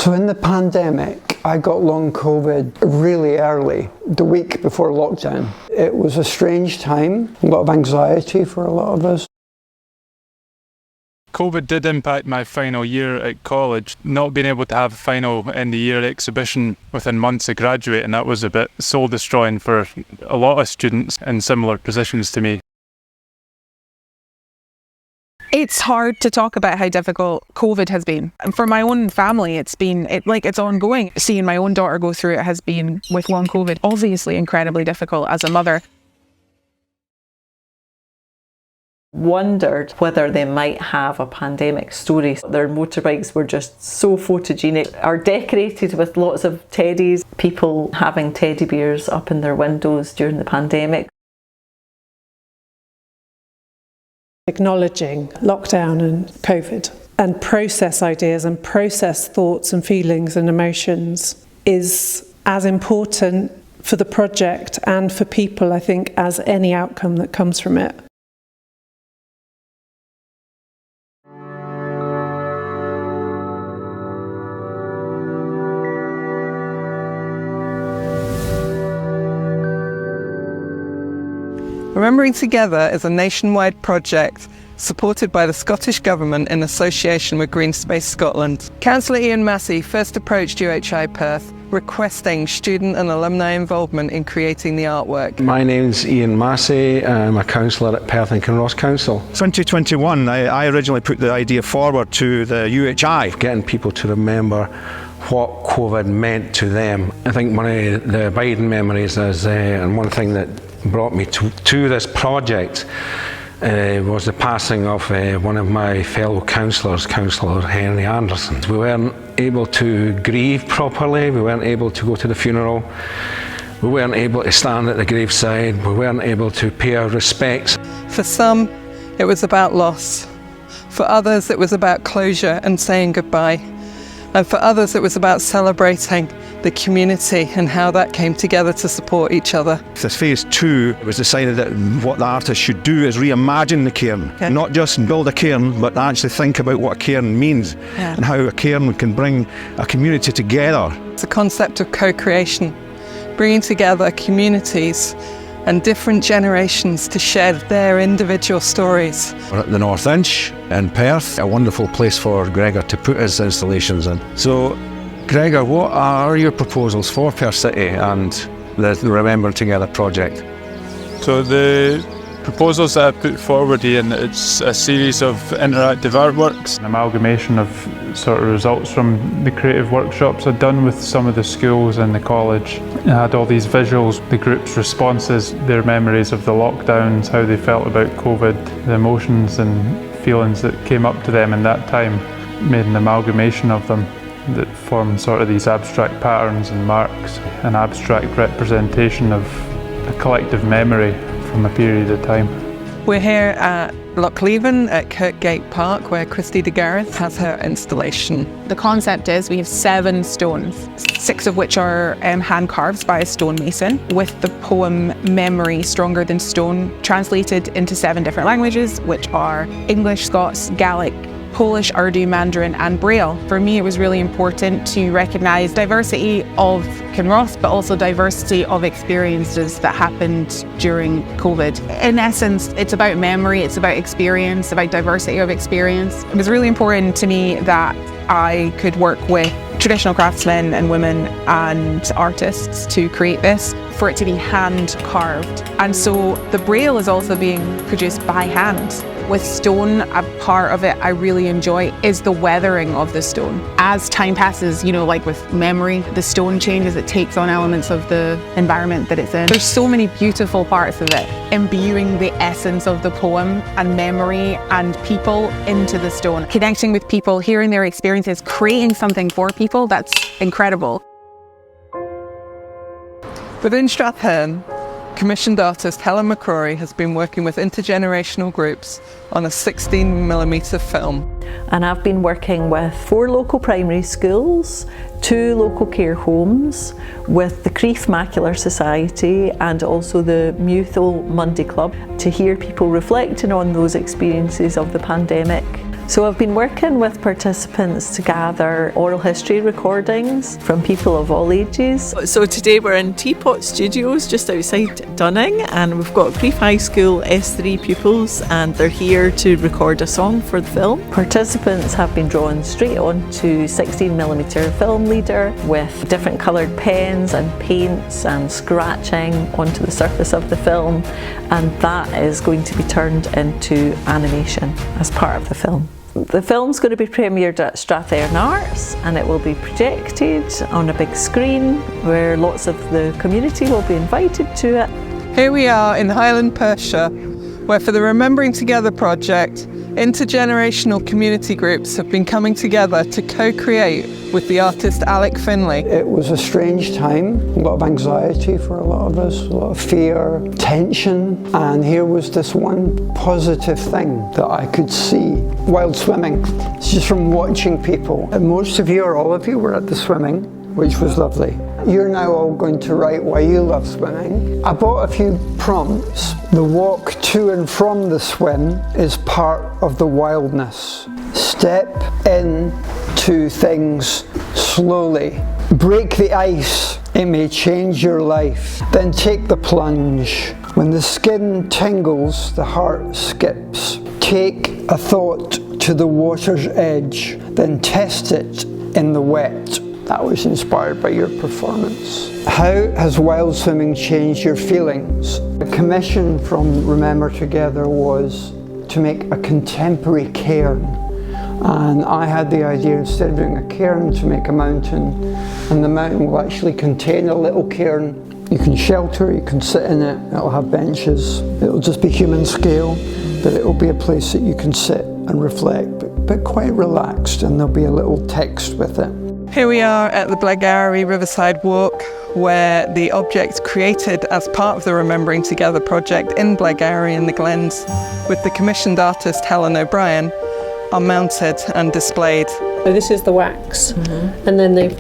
So in the pandemic, I got long COVID really early, the week before lockdown. It was a strange time, a lot of anxiety for a lot of us. COVID did impact my final year at college. Not being able to have a final end of year exhibition within months of graduating, that was a bit soul destroying for a lot of students in similar positions to me. It's hard to talk about how difficult COVID has been. And for my own family, it's ongoing. Seeing my own daughter go through it has been, with long COVID, obviously incredibly difficult as a mother. Wondered whether they might have a pandemic story. Their motorbikes were just so photogenic, are decorated with lots of teddies, people having teddy bears up in their windows during the pandemic. Acknowledging lockdown and COVID and process ideas and process thoughts and feelings and emotions is as important for the project and for people, I think, as any outcome that comes from it. Remembering Together is a nationwide project supported by the Scottish Government in association with Greenspace Scotland. Councillor Ian Massey first approached UHI Perth requesting student and alumni involvement in creating the artwork. My name's Ian Massey, I'm a councillor at Perth and Kinross Council. 2021, I originally put the idea forward to the UHI. Getting people to remember what COVID meant to them. I think one of the abiding memories is, and one thing that brought me to this project was the passing of one of my fellow councillors, Councillor Henry Anderson. We weren't able to grieve properly, we weren't able to go to the funeral, we weren't able to stand at the graveside, we weren't able to pay our respects. For some, it was about loss. For others, it was about closure and saying goodbye. And for others, it was about celebrating the community and how that came together to support each other. This phase 2, it was decided that what the artist should do is reimagine the cairn. Okay. Not just build a cairn, but actually think about what a cairn means and how a cairn can bring a community together. It's a concept of co-creation, bringing together communities and different generations to share their individual stories. We're at the North Inch in Perth, a wonderful place for Gregor to put his installations in. So, Gregor, what are your proposals for Perth City and the Remembering Together project? So the proposals that I put forward, Ian, it's a series of interactive artworks, an amalgamation of sort of results from the creative workshops I'd done with some of the schools and the college. I had all these visuals, the group's responses, their memories of the lockdowns, how they felt about COVID, the emotions and feelings that came up to them in that time. Made an amalgamation of them that form sort of these abstract patterns and marks, an abstract representation of a collective memory from a period of time. We're here at Lochleven at Kirkgate Park where Christy de Gareth has her installation. The concept is we have 7 stones, 6 of which are hand carved by a stonemason, with the poem Memory Stronger Than Stone translated into 7 different languages, which are English, Scots, Gaelic, Polish, Urdu, Mandarin and Braille. For me, it was really important to recognise diversity of Kinross, but also diversity of experiences that happened during COVID. In essence, it's about memory, it's about experience, about diversity of experience. It was really important to me that I could work with traditional craftsmen and women and artists to create this, for it to be hand carved. And so the Braille is also being produced by hand. With stone, a part of it I really enjoy is the weathering of the stone. As time passes, you know, like with memory, the stone changes, it takes on elements of the environment that it's in. There's so many beautiful parts of it, imbuing the essence of the poem and memory and people into the stone. Connecting with people, hearing their experiences, creating something for people, that's incredible. Within Strathern, commissioned artist Helen McCrory has been working with intergenerational groups on a 16mm film. And I've been working with 4 local primary schools, 2 local care homes, with the Creef Macular Society and also the Muthil Monday Club to hear people reflecting on those experiences of the pandemic. So I've been working with participants to gather oral history recordings from people of all ages. So today we're in Teapot Studios just outside Dunning, and we've got Grief High School S3 pupils, and they're here to record a song for the film. Participants have been drawn straight onto 16mm film leader with different coloured pens and paints and scratching onto the surface of the film, and that is going to be turned into animation as part of the film. The film's going to be premiered at Strathearn Arts, and it will be projected on a big screen where lots of the community will be invited to it. Here we are in Highland, Perthshire, where for the Remembering Together project, intergenerational community groups have been coming together to co-create with the artist Alec Finlay. It was a strange time, a lot of anxiety for a lot of us, a lot of fear, tension, and here was this one positive thing that I could see while swimming. It's just from watching people. And most of you, or all of you, were at the swimming, which was lovely. You're now all going to write why you love swimming. I bought a few prompts. The walk to and from the swim is part of the wildness. Step into things slowly. Break the ice. It may change your life. Then take the plunge. When the skin tingles, the heart skips. Take a thought to the water's edge, then test it in the wet. That was inspired by your performance. How has wild swimming changed your feelings? The commission from Remember Together was to make a contemporary cairn. And I had the idea, instead of doing a cairn, to make a mountain. And the mountain will actually contain a little cairn. You can shelter, you can sit in it, it'll have benches. It'll just be human scale, but it'll be a place that you can sit and reflect, but quite relaxed, and there'll be a little text with it. Here we are at the Blairgowrie Riverside Walk, where the objects created as part of the Remembering Together project in Blairgowrie in the Glens with the commissioned artist Helen O'Brien are mounted and displayed. So this is the wax, and then they've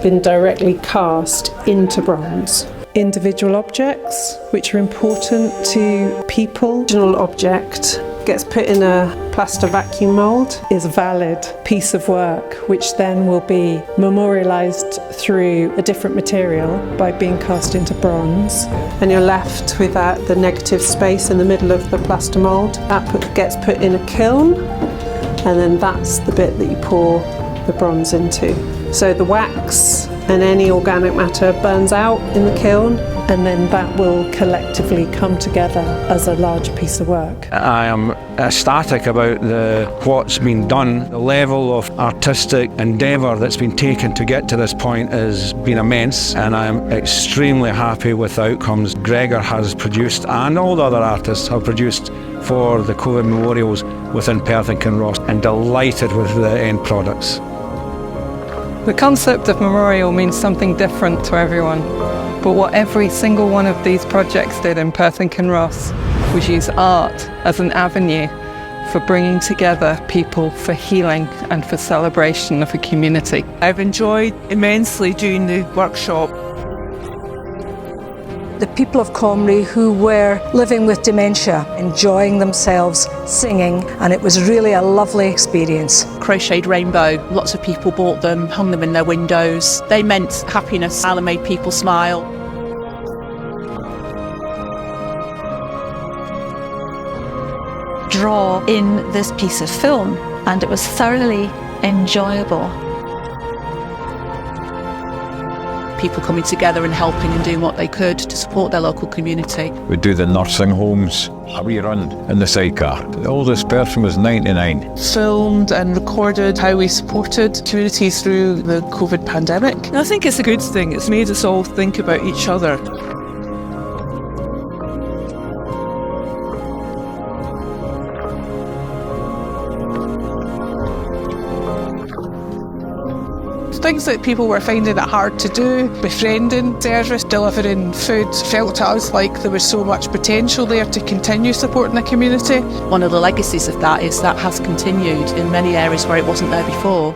been directly cast into bronze. Individual objects, which are important to people. Original object gets put in a plaster vacuum mould, is a valid piece of work, which then will be memorialised through a different material by being cast into bronze. And you're left with the negative space in the middle of the plaster mould. That gets put in a kiln, and then that's the bit that you pour the bronze into. So the wax and any organic matter burns out in the kiln, and then that will collectively come together as a large piece of work. I am ecstatic about what's been done. The level of artistic endeavour that's been taken to get to this point has been immense, and I'm extremely happy with the outcomes Gregor has produced and all the other artists have produced for the COVID memorials within Perth and Kinross, and delighted with the end products. The concept of memorial means something different to everyone, but what every single one of these projects did in Perth and Kinross was use art as an avenue for bringing together people for healing and for celebration of a community. I've enjoyed immensely doing the workshop. The people of Comrie who were living with dementia, enjoying themselves, singing, and it was really a lovely experience. Crocheted rainbow, lots of people bought them, hung them in their windows. They meant happiness and made people smile. Draw in this piece of film, and it was thoroughly enjoyable. People coming together and helping and doing what they could to support their local community. We do the nursing homes, a rerun in the sidecar. The oldest person was 99. Filmed and recorded how we supported communities through the COVID pandemic. And I think it's a good thing. It's made us all think about each other. Things that people were finding it hard to do, befriending service, delivering food, felt to us like there was so much potential there to continue supporting the community. One of the legacies of that is that has continued in many areas where it wasn't there before.